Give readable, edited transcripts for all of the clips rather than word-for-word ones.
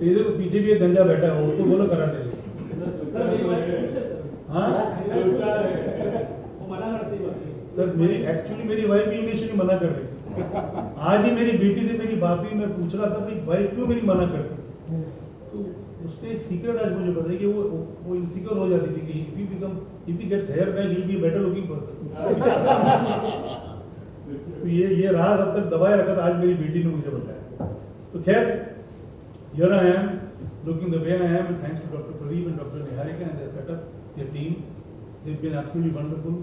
तेरे को पीछे भी एक गंजा बैठा है, उसको बोलो करा दे। हाँ सर, मेरी वाइफ भी इनिशियली मना कर रही थी। आज ही मेरी बेटी से मेरी बात हुई, मैं पूछ रहा था कि वाइफ क्यों मेरी मना करती, तो उसने एक सीक्रेट आज मुझे पता है कि वो इनसिक्योर हो जाती थी कि if he gets hair back he will be better looking person. तो ये राज अब तक दबाए रखा था, आज मेरी बेटी ने मुझे बताया। तो खैर, here I am looking the way I am, and thanks to Dr. Pradeep and Dr. Niharika and their setup, their team. They've been absolutely wonderful,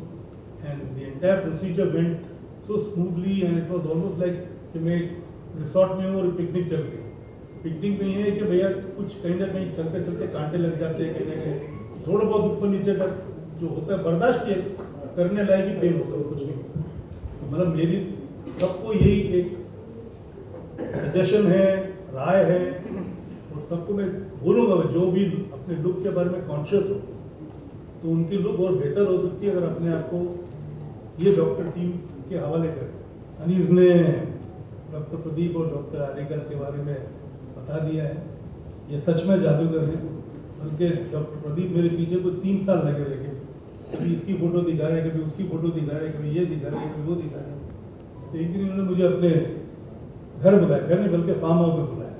and the entire procedure went so smoothly, and it was almost like कि मैं resort में हूँ और picnic चल रही है। Picnic में ये है कि भैया कुछ कहीं ना कहीं चलते चलते कांटे लग जाते हैं, कहीं ना कहीं थोड़ा बहुत ऊपर नीचे का जो होता है बर्दाश्त करने लायक ही पेन होता है, कुछ नहीं। तो मतलब मेरी सबको यही एक सजेशन है, राय है, और सबको मैं बोलूँगा जो भी अपने लुक के बारे में कॉन्शियस हो, तो उनकी लुक और बेहतर हो सकती है अगर अपने आप को ये डॉक्टर टीम के हवाले करें। अनीस ने डॉक्टर प्रदीप और डॉक्टर आरिका के बारे में बता दिया है, ये सच में जादूगर हैं। बल्कि डॉक्टर प्रदीप मेरे पीछे को 3 साल लगे रहे, कभी इसकी फोटो दिखा रहे, कभी उसकी फोटो दिखा रहे, कभी ये दिखा रहे, कभी वो दिखा रहे। तो एक दिन उन्होंने मुझे अपने घर बुलाया, घर नहीं बल्कि फार्म हाउस में बुलाया,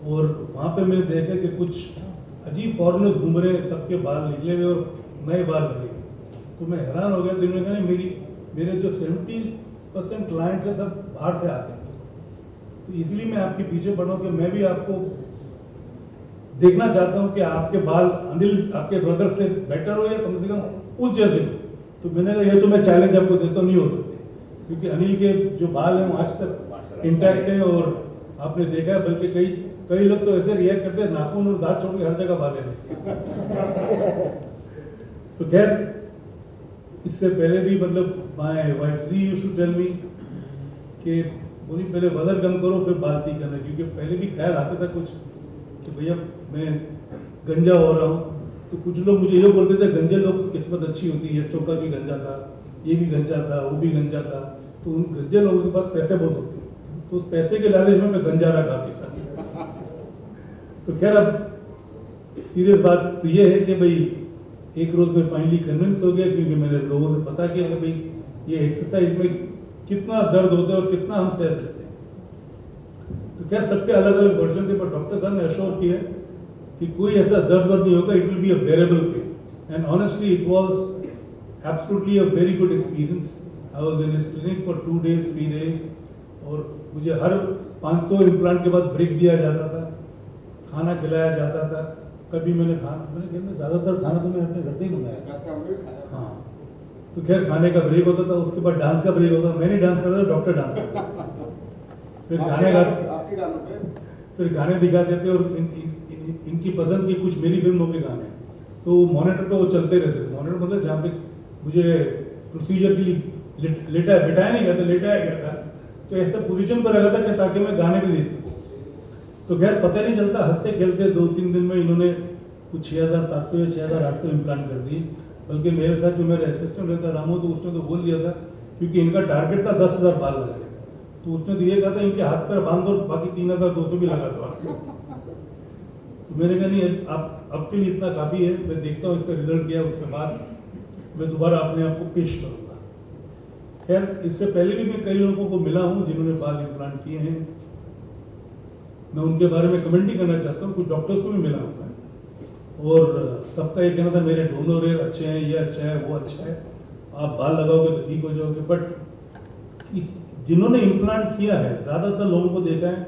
और वहाँ पे मैंने देखा कि कुछ अजीब फॉरेनर्स घूम रहे हैं, सबके बाल निकले हुए और नए बाल लगे। तो मैं हैरान हो गया। तो इन्होंने कहा मेरे जो 70% क्लाइंट है सब बाहर से आते हैं, तो इसलिए मैं आपके पीछे पड़ा हूँ कि मैं भी आपको देखना चाहता हूँ कि आपके बाल अनिल आपके ब्रदर से बेटर हो या कम से कम उस जैसे हो। तो मैंने कहा ये तो मैं चैलेंज आपको देता हूँ, नहीं हो सकते, क्योंकि अनिल के जो बाल हैं वो आज तक इंटैक्ट हैं, और आपने देखा है बल्कि कई लोग तो ऐसे रिएक्ट करते हैं नाखून और दांत छोड़ के हर जगह बाल हैं। तो खैर, इससे पहले भी मतलब my wife Shree used to tell me कि बोली पहले वजन कम करो फिर बाल ठीक करना, क्योंकि पहले भी ख्याल आता था कुछ कि भैया मैं गंजा हो रहा हूँ। तो कुछ लोग मुझे ये बोलते थे गंजे लोग की किस्मत अच्छी होती है, चौका भी गंजा था, ये भी गंजा था, वो भी गंजा था। तो उन गंजे लोगों के पास पैसे बहुत होते हैं, तो उस पैसे के लालच में मैं गंजा रहा काफी साल। तो खैर, अब सीरियस बात तो ये है कि भाई एक रोज में फाइनली कन्विंस हो गया, क्योंकि मैंने लोगों से पता किया कि भाई ये एक्सरसाइज में कितना दर्द होता है और कितना हम सह सकते हैं। तो खैर, सबके अलग अलग वर्जन थे, पर डॉक्टर साहब ने अश्योर किया कि कोई ऐसा दर्द नहीं होगा, it will be a bearable pain. And honestly it was absolutely a very good experience. I was in his clinic for 2 days 3 days, और मुझे हर 500 इम्प्लांट के बाद ब्रेक दिया जाता था, खाना खिलाया जाता था। कभी मैंने ज़्यादातर खाना तो मैंने अपने घर से ही मंगाया। हाँ, तो खैर खाने का ब्रेक होता था, उसके बाद डांस का ब्रेक होता था। मैं नहीं डांस करता था, डॉक्टर डांस करता था। फिर गाने दिखाते थे, और इनकी पसंद की कुछ मेरी फिल्मों के गाने, तो मॉनिटर पे वो चलते रहते थे। मॉनिटर मतलब जहाँ पे मुझे प्रोसीजर के लिए बिठाया नहीं गया था, लेटाया गया था, तो ऐसा पोजीशन पर रखा था कि ताकि मैं गाने भी देख सकूँ। तो खैर पता नहीं चलता, हंसते खेलते 2-3 दिन में इन्होंने कुछ 6700 या 6800 इम्प्लांट कर दिए। बल्कि मेरे साथ जो मेरा असिस्टेंट रहता रामू, तो उसने तो बोल दिया था, क्योंकि इनका टारगेट था 10,000 बाल लगाने का, तो उसने तो ये कहा था इनके हाथ पर बांध दो, बाकी 3,200 भी लगा दो। तो मैंने कहा नहीं, आप अब के लिए इतना काफ़ी है, मैं देखता हूँ इसका रिजल्ट क्या है, उसके बाद मैं दोबारा अपने आप को पेश करूँगा। खैर, इससे पहले भी मैं कई लोगों को मिला हूँ जिन्होंने बाल इम्प्लांट किए हैं, मैं उनके बारे में कमेंट नहीं करना चाहता हूँ। कुछ डॉक्टर्स को भी मिला हूँ मैं, और सबका ये कहना था मेरे डोनर है अच्छे हैं, ये अच्छा है, वो अच्छा है, आप बाल लगाओगे तो ठीक हो जाओगे। बट जिन्होंने इम्प्लांट किया है, ज़्यादातर लोगों को देखा है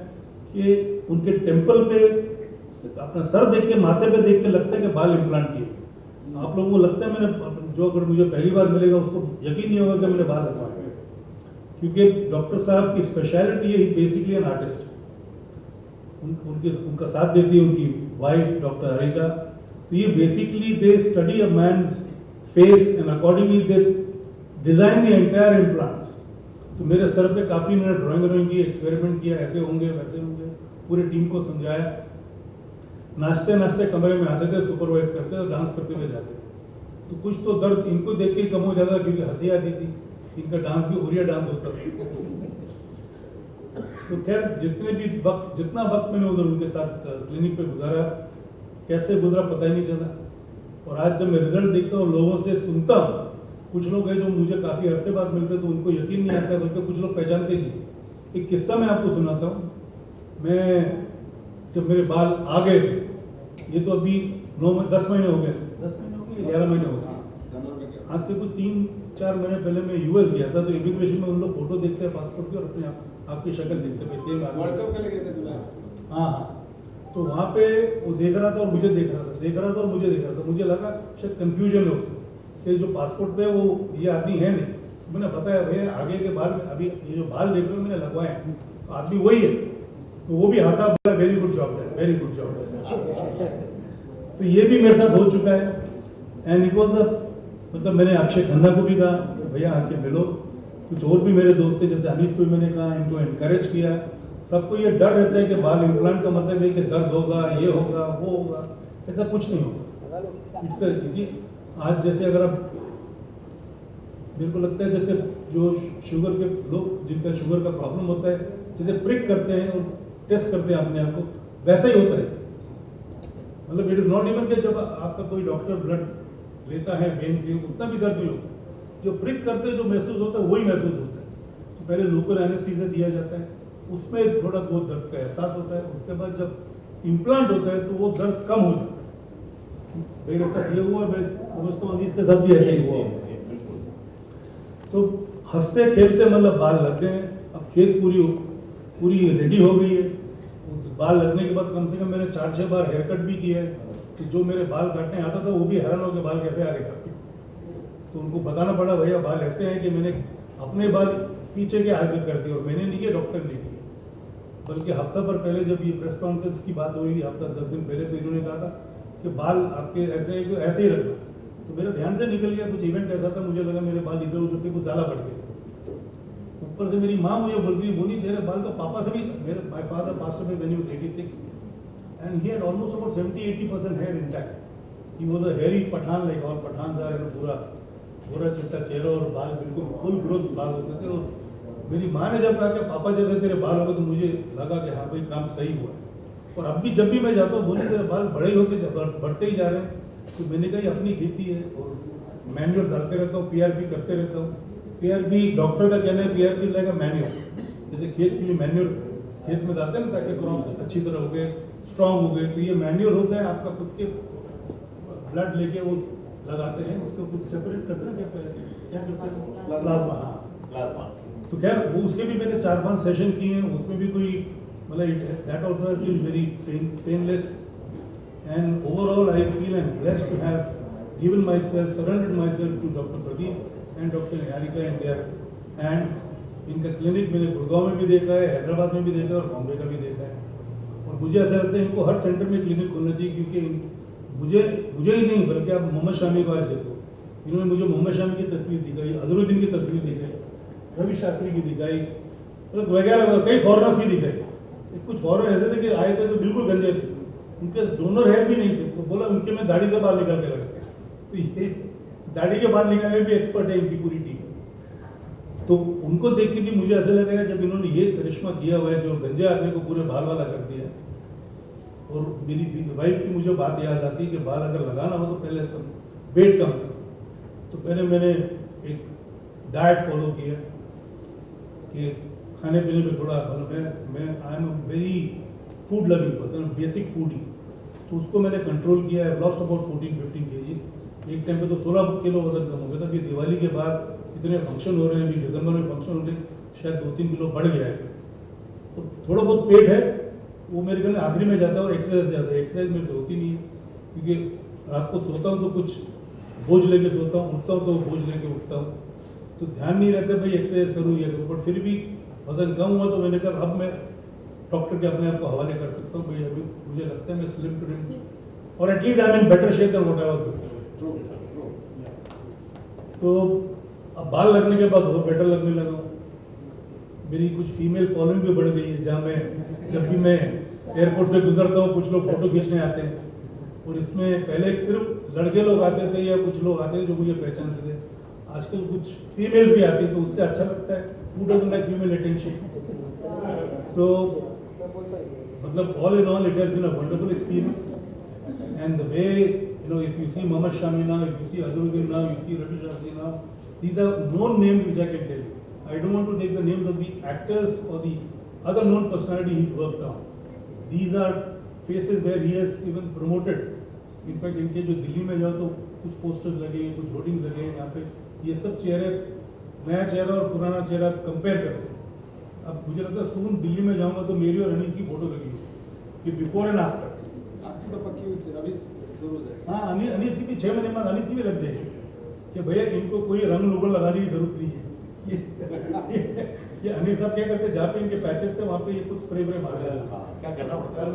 कि उनके टेम्पल पे अपना सर देख के, माथे पे देख के लगता है कि बाल इम्प्लांट किए। आप लोगों को लगता है मैंने, जो अगर मुझे पहली बार मिलेगा उसको यकीन नहीं होगा कि मैंने बाल लगवाए, क्योंकि डॉक्टर साहब की स्पेशलिटी है, बेसिकली एन आर्टिस्ट। उनका साथ देती है उनकी वाइफ डॉक्टर हरिका। तो ये basically they study a man's face and accordingly they design the entire implants. तो मेरे सर पे काफ़ी इन्होंने ड्राइंग की, एक्सपेरिमेंट किया, ऐसे होंगे वैसे होंगे, पूरी टीम को समझाया। नाचते नाचते कमरे में आते थे, सुपरवाइज करते और डांस करते हुए जाते थे। तो कुछ तो दर्द इनको देख के कम हो जाता, क्योंकि हंसी आती थी। इनका डांस भी ओरिया डांस होता था। तो खैर जितना वक्त मैंने उधर उनके साथ क्लिनिक पे गुजारा, कैसे गुजरा पता ही नहीं चला। और आज जब मैं रिजल्ट देखता हूँ, लोगों से सुनता हूँ, कुछ लोग हैं जो मुझे काफ़ी अरसे बाद मिलते तो उनको यकीन नहीं आता, बल्कि कुछ लोग पहचानते नहीं। एक किस्सा मैं आपको सुनाता हूँ। मैं जब मेरे बाल आ गए थे, ये तो अभी 10 महीने हो गए, 11 महीने हो गए। आज से कुछ 3-4 महीने पहले मैं यूएस गया था, तो इमिग्रेशन में उन लोग फोटो देखते हैं पासपोर्ट की और अपने आपकी शक्ल देखते हैं, सेम आदमी। हाँ, तो वहाँ पे वो देख रहा था और मुझे देख रहा था, मुझे लगा शायद कंफ्यूजन है उसको कि जो पासपोर्ट पे वो ये आदमी है नहीं। मैंने बताया भैया आगे के बाल अभी ये जो बाल देख रहे हो मैंने लगवाए हैं, तो आदमी वही है। तो वो भी हंसा, बोला वेरी गुड जॉब है, वेरी गुड जॉब है। तो ये भी मेरे साथ हो चुका है। एंड इट वॉज मतलब मैंने अक्षय खन्ना को भी कहा भैया आके मिलो, कुछ और भी मेरे दोस्त थे जैसे अनीस को भी मैंने कहा, इनको एनकरेज किया। सबको ये डर रहता है कि बाल इम्प्लांट का मतलब है कि दर्द होगा, ये होगा, वो होगा, ऐसा कुछ नहीं होगा। It's easy. आज जैसे अगर आप, मेरे को लगता है जैसे जो शुगर के लोग जिनका शुगर का प्रॉब्लम होता है, जैसे प्रिक करते हैं और टेस्ट करते हैं अपने आप को, वैसा ही होता है। मतलब इट इज नॉट इवन कि जब आपका कोई डॉक्टर ब्लड लेता है वेन से, उतना भी दर्द नहीं होता। जो प्रिक करते हैं जो महसूस होता है वही महसूस होता है। तो पहले लोकल एनेस्थीसिया दिया जाता है, उसमें थोड़ा बहुत दर्द का एहसास होता है। उसके बाद जब इम्प्लांट होता है तो वो दर्द कम हो जाता है। मेरे साथ ये हुआ, मैं समझता हूँ इसके साथ भी ऐसे ही हुआ। तो हंसते खेलते मतलब बाल लग गए। अब खेत पूरी रेडी हो गई है। बाल लगने के बाद कम से कम मैंने 4-6 बार हेयर कट भी किया है। तो जो मेरे बाल काटने आता था वो भी हैरान हो के बाल कैसे आ गए। तो उनको बताना पड़ा भैया बाल ऐसे हैं कि मैंने अपने बाल पीछे के आगे कर दिए, और मैंने नहीं किया, डॉक्टर ने किया। बल्कि हफ्ता भर पहले जब ये प्रेस कॉन्फ्रेंस की बात हुई, हफ्ता 10 दिन पहले, तो इन्होंने कहा था कि बाल आपके ऐसे है कि ऐसे ही रखना। तो मेरे ध्यान से निकल गया, कुछ इवेंट ऐसा था, मुझे लगा मेरे बाल इधर उधर से कुछ ज़्यादा बढ़ गए। ऊपर से मेरी माँ मुझे बोली तेरे बाल तो पापा से भी, मेरे my father passed away when he was 86 and he had almost about 70-80% hair intact. He was a hairy Pathan, like और पठान था, पूरा चिट्टा चेहरा और बाल बिल्कुल फुल ग्रोथ बाल होते थे। और मेरी माँ ने जब कहा कि पापा जैसे तेरे बाल हो गए, तो मुझे लगा कि हाँ भाई काम सही हुआ। और अब भी जब भी मैं जाता हूँ बोली तेरे बाल बड़े ही होते, बढ़ते ही जा रहे हैं। तो मैंने कहा अपनी खेती है और मैन्योर डालते रहता हूँ, पीआरपी करते रहता हूँ। पीआरपी डॉक्टर का कहना है पीआरपी लाइक मैन्योर, जैसे खेत के लिए मैन्योर खेत में डालते हैं ना ताकि क्रॉप अच्छी तरह हो गए, स्ट्रांग हो गए। तो ये मैन्योर होता है आपका खुद के ब्लड लेके वो लगाते हैं, उसको कुछ सेपरेट करते हैं, क्या करते हैं, प्लाज्मा। तो खैर वो उसके भी मैंने 4-5 सेशन किए हैं, उसमें भी कोई मतलब that also has been very painless and overall I feel I am blessed to have given myself, surrendered myself to doctor Pradeep and doctor Niharika and there and इनका क्लिनिक मैंने गुड़गांव में भी देखा है, हैदराबाद में भी देखा है और बॉम्बे का भी देखा है। और मुझे ऐसा लगता है इनको हर सेंटर में क्लिनिक खोलना चाहिए, क्योंकि मुझे ही नहीं बल्कि आप मोहम्मद शामी को आज देखो, इन्होंने मुझे मोहम्मद शामी की तस्वीर दिखाई, अजहरुद्दीन की तस्वीर दिखाई, रवि शास्त्री की दिखाई, मतलब वगैरह कई फॉरनर्स की दिखाई। कुछ फॉरनर ऐसे थे कि आए थे तो बिल्कुल गंजे थे, उनके डोनर हेयर भी नहीं थे, तो बोला उनके में दाढ़ी से बाल निकाल के लगे। तो ये दाढ़ी के बाल निकालने में भी एक्सपर्ट है इनकी पूरी टीम। तो उनको देख के भी मुझे ऐसा लगेगा जब इन्होंने ये करिश्मा किया हुआ है जो गंजे आदमी को पूरे बाल वाला कर दिया। और मेरी वाइफ की मुझे बात याद आती है कि बाल अगर लगाना हो तो पहले वेट कम करो। तो पहले मैंने एक डाइट फॉलो किया कि खाने पीने में थोड़ा मैं I am very food loving person, basic food ही, तो उसको मैंने कंट्रोल किया है। Lost about 14-15 kg। एक टाइम पे तो 16 किलो वजन कम हो गया था। फिर दिवाली के बाद इतने फंक्शन हो रहे हैं, अभी दिसंबर में फंक्शन हो रहे हैं, शायद 2-3 किलो बढ़ गया है। तो थोड़ा बहुत पेट है वो मेरे ख्याल में आखिरी में जाता है और एक्सरसाइज जाता है। एक्सरसाइज मेरे को होती नहीं है क्योंकि रात को सोता हूँ तो कुछ बोझ लेके सोता हूँ, उठता हूँ तो बोझ लेके उठता हूँ, तो ध्यान नहीं रहता भाई एक्सरसाइज करूँ या करूँ। बट फिर भी वजन कम हुआ तो मैंने कहा अब मैं डॉक्टर के अपने आप को हवाले कर सकता हूँ भाई अभी मुझे लगता है मैं स्लिम टू डिम और at least I am in better shape than what I was before. तो अब बाल लगने के बाद और बेटर लगने लगा। मेरी कुछ फीमेल फॉलोइंग भी बढ़ गई है, जहाँ मैं जब भी मैं एयरपोर्ट से गुजरता हूँ कुछ लोग फोटो खींचने आते हैं। और इसमें पहले सिर्फ लड़के लोग आते थे या कुछ लोग आते थे जो मुझे पहचानते थे, आजकल कुछ फीमेल्स भी आती है तो उससे अच्छा लगता है। Who doesn't like female attention? तो मतलब all in all it has been a wonderful experience, and the way, you know, if you see Mohammad Shami now, if you see Azharuddin now, you see Ravi Shastri now, these are known names which I can tell you. I don't want to take the names of the actors or the other known personality he's worked on. These are faces where he has even promoted. In fact, इनके जो दिल्ली में जाओ तो कुछ posters लगे हैं, कुछ hoarding लगे हैं यहाँ पे, ये सब चेहरे, नया चेहरा और पुराना चेहरा कंपेयर करते हैं। अब मुझे लगता है सून दिल्ली में जाऊँगा तो मेरी और अनीस की फोटो लगी होगी कि बिफोर एंड आफ्टर। आपकी तो पक्की हुई थी, अभी शुरू हो जाएगी। हाँ, अनीस की भी 6 महीने बाद अनीस की भी लग जाएगी कि भैया इनको कोई रंग लोगों लगाने की जरूरत नहीं है। ये अनीस साहब क्या करते, जहाँ पे इनके पैचेस थे वहाँ पे ये कुछ स्प्रे व्रे मार रहे हैं। क्या करना पड़ता है?